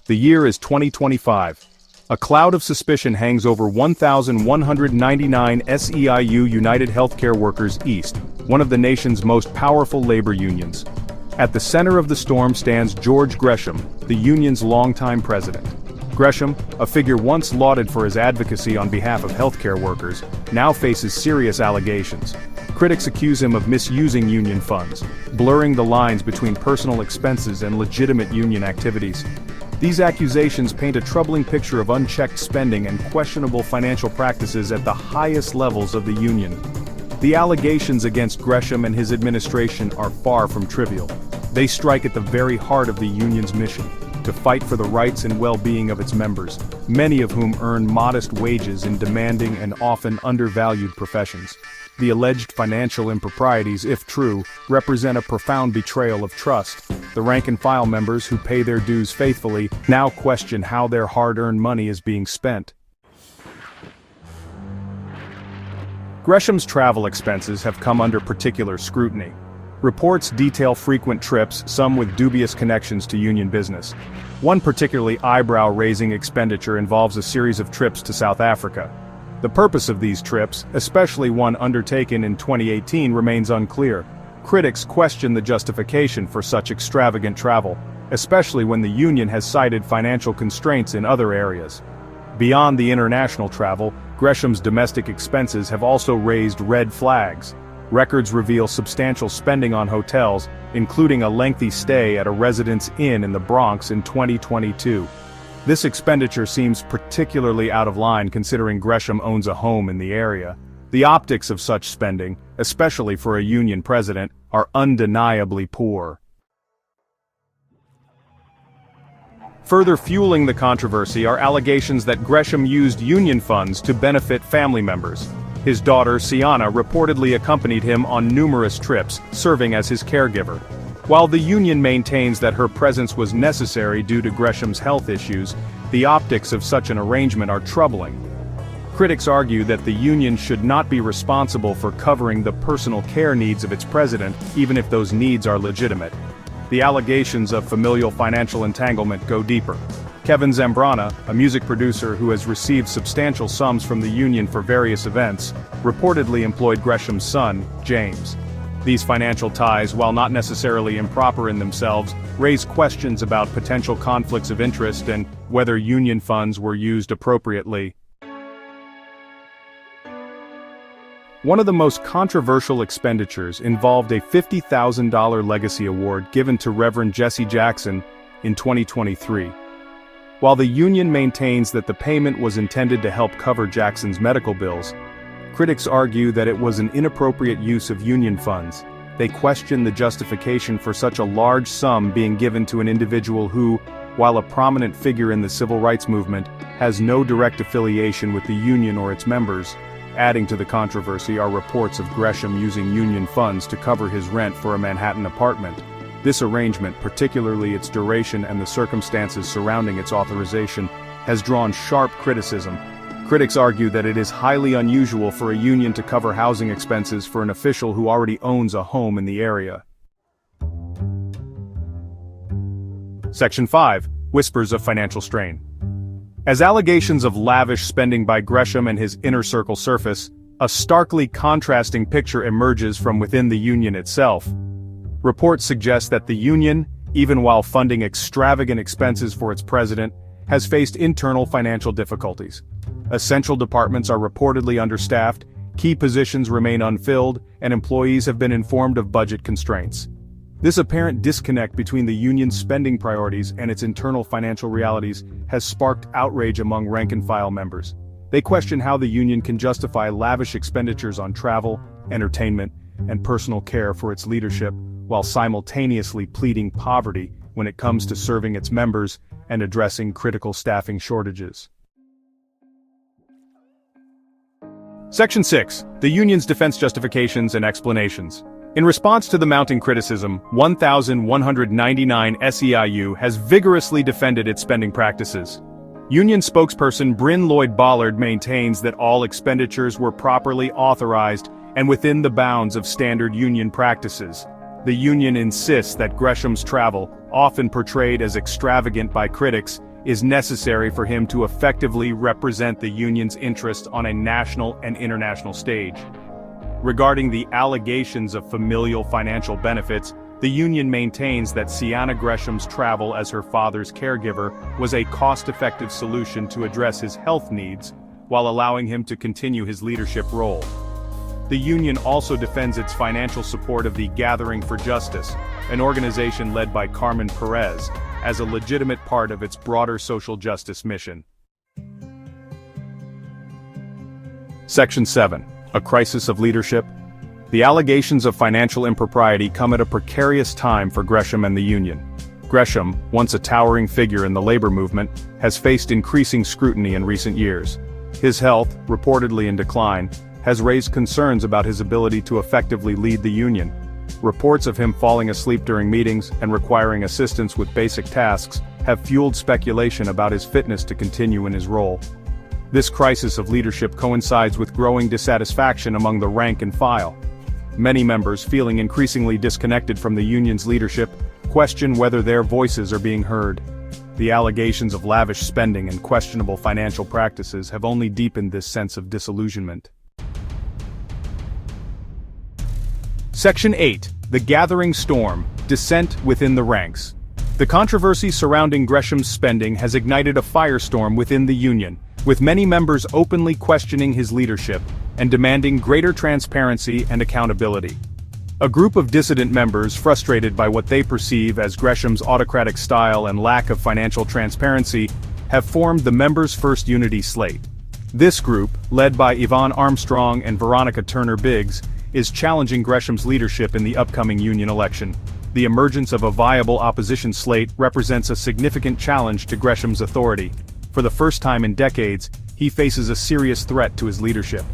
The year is 2025. A cloud of suspicion hangs over 1,199 SEIU United Healthcare Workers East, one of the nation's most powerful labor unions. At the center of the storm stands George Gresham, the union's longtime president. Gresham, a figure once lauded for his advocacy on behalf of healthcare workers, now faces serious allegations. Critics accuse him of misusing union funds, blurring the lines between personal expenses and legitimate union activities. These accusations paint a troubling picture of unchecked spending and questionable financial practices at the highest levels of the union. The allegations against Gresham and his administration are far from trivial. They strike at the very heart of the union's mission, to fight for the rights and well-being of its members, many of whom earn modest wages in demanding and often undervalued professions. The alleged financial improprieties, if true, represent a profound betrayal of trust. The rank-and-file members who pay their dues faithfully now question how their hard-earned money is being spent. Gresham's travel expenses have come under particular scrutiny. Reports detail frequent trips, some with dubious connections to union business. One particularly eyebrow-raising expenditure involves a series of trips to South Africa. The purpose of these trips, especially one undertaken in 2018, remains unclear. Critics question the justification for such extravagant travel, especially when the union has cited financial constraints in other areas. Beyond the international travel, Gresham's domestic expenses have also raised red flags. Records reveal substantial spending on hotels, including a lengthy stay at a Residence Inn in the Bronx in 2022. This expenditure seems particularly out of line considering Gresham owns a home in the area. The optics of such spending, especially for a union president, are undeniably poor. Further fueling the controversy are allegations that Gresham used union funds to benefit family members. His daughter, Sienna, reportedly accompanied him on numerous trips, serving as his caregiver. While the union maintains that her presence was necessary due to Gresham's health issues, the optics of such an arrangement are troubling. Critics argue that the union should not be responsible for covering the personal care needs of its president, even if those needs are legitimate. The allegations of familial financial entanglement go deeper. Kevin Zambrana, a music producer who has received substantial sums from the union for various events, reportedly employed Gresham's son, James. These financial ties, while not necessarily improper in themselves, raise questions about potential conflicts of interest and whether union funds were used appropriately. One of the most controversial expenditures involved a $50,000 legacy award given to Reverend Jesse Jackson in 2023. While the union maintains that the payment was intended to help cover Jackson's medical bills, critics argue that it was an inappropriate use of union funds. They question the justification for such a large sum being given to an individual who, while a prominent figure in the civil rights movement, has no direct affiliation with the union or its members. Adding to the controversy are reports of Gresham using union funds to cover his rent for a Manhattan apartment. This arrangement, particularly its duration and the circumstances surrounding its authorization, has drawn sharp criticism. Critics argue that it is highly unusual for a union to cover housing expenses for an official who already owns a home in the area. Section 5. Whispers of financial strain. As allegations of lavish spending by Gresham and his inner circle surface, a starkly contrasting picture emerges from within the union itself. Reports suggest that the union, even while funding extravagant expenses for its president, has faced internal financial difficulties. Essential departments are reportedly understaffed, key positions remain unfilled, and employees have been informed of budget constraints. This apparent disconnect between the union's spending priorities and its internal financial realities has sparked outrage among rank-and-file members. They question how the union can justify lavish expenditures on travel, entertainment, and personal care for its leadership, while simultaneously pleading poverty when it comes to serving its members and addressing critical staffing shortages. Section 6. The union's defense justifications and explanations. In response to the mounting criticism, 1,199 SEIU has vigorously defended its spending practices. Union spokesperson Bryn Lloyd-Ballard maintains that all expenditures were properly authorized and within the bounds of standard union practices. The union insists that Gresham's travel, often portrayed as extravagant by critics, is necessary for him to effectively represent the union's interest on a national and international stage. Regarding the allegations of familial financial benefits, the union maintains that Sienna Gresham's travel as her father's caregiver was a cost-effective solution to address his health needs, while allowing him to continue his leadership role. The union also defends its financial support of the Gathering for Justice, an organization led by Carmen Perez, as a legitimate part of its broader social justice mission. Section 7. A crisis of leadership. The allegations of financial impropriety come at a precarious time for Gresham and the union. Gresham, once a towering figure in the labor movement, has faced increasing scrutiny in recent years. His health, reportedly in decline, has raised concerns about his ability to effectively lead the union. Reports of him falling asleep during meetings and requiring assistance with basic tasks have fueled speculation about his fitness to continue in his role. This crisis of leadership coincides with growing dissatisfaction among the rank and file. Many members, feeling increasingly disconnected from the union's leadership, question whether their voices are being heard. The allegations of lavish spending and questionable financial practices have only deepened this sense of disillusionment. Section 8. The Gathering Storm. Dissent within the ranks. The controversy surrounding Gresham's spending has ignited a firestorm within the union, with many members openly questioning his leadership and demanding greater transparency and accountability. A group of dissident members, frustrated by what they perceive as Gresham's autocratic style and lack of financial transparency, have formed the Members' First Unity Slate. This group, led by Yvonne Armstrong and Veronica Turner-Biggs, is challenging Gresham's leadership in the upcoming union election. The emergence of a viable opposition slate represents a significant challenge to Gresham's authority. For the first time in decades, he faces a serious threat to his leadership.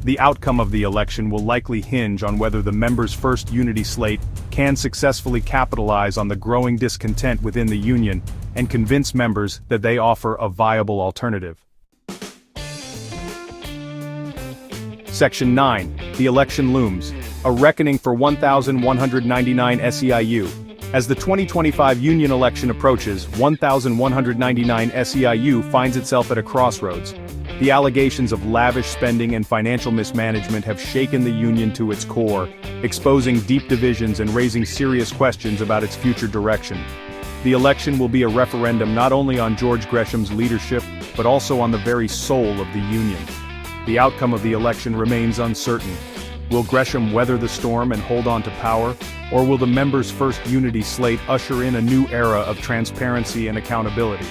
The outcome of the election will likely hinge on whether the Members' First Unity Slate can successfully capitalize on the growing discontent within the union and convince members that they offer a viable alternative. Section 9. The election looms. A reckoning for 1,199 SEIU. As the 2025 union election approaches, 1,199 SEIU finds itself at a crossroads. The allegations of lavish spending and financial mismanagement have shaken the union to its core, exposing deep divisions and raising serious questions about its future direction. The election will be a referendum not only on George Gresham's leadership, but also on the very soul of the union. The outcome of the election remains uncertain. Will Gresham weather the storm and hold on to power, or will the Members' First Unity Slate usher in a new era of transparency and accountability?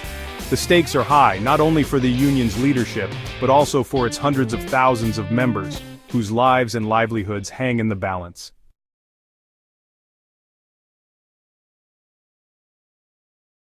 The stakes are high, not only for the union's leadership, but also for its hundreds of thousands of members, whose lives and livelihoods hang in the balance.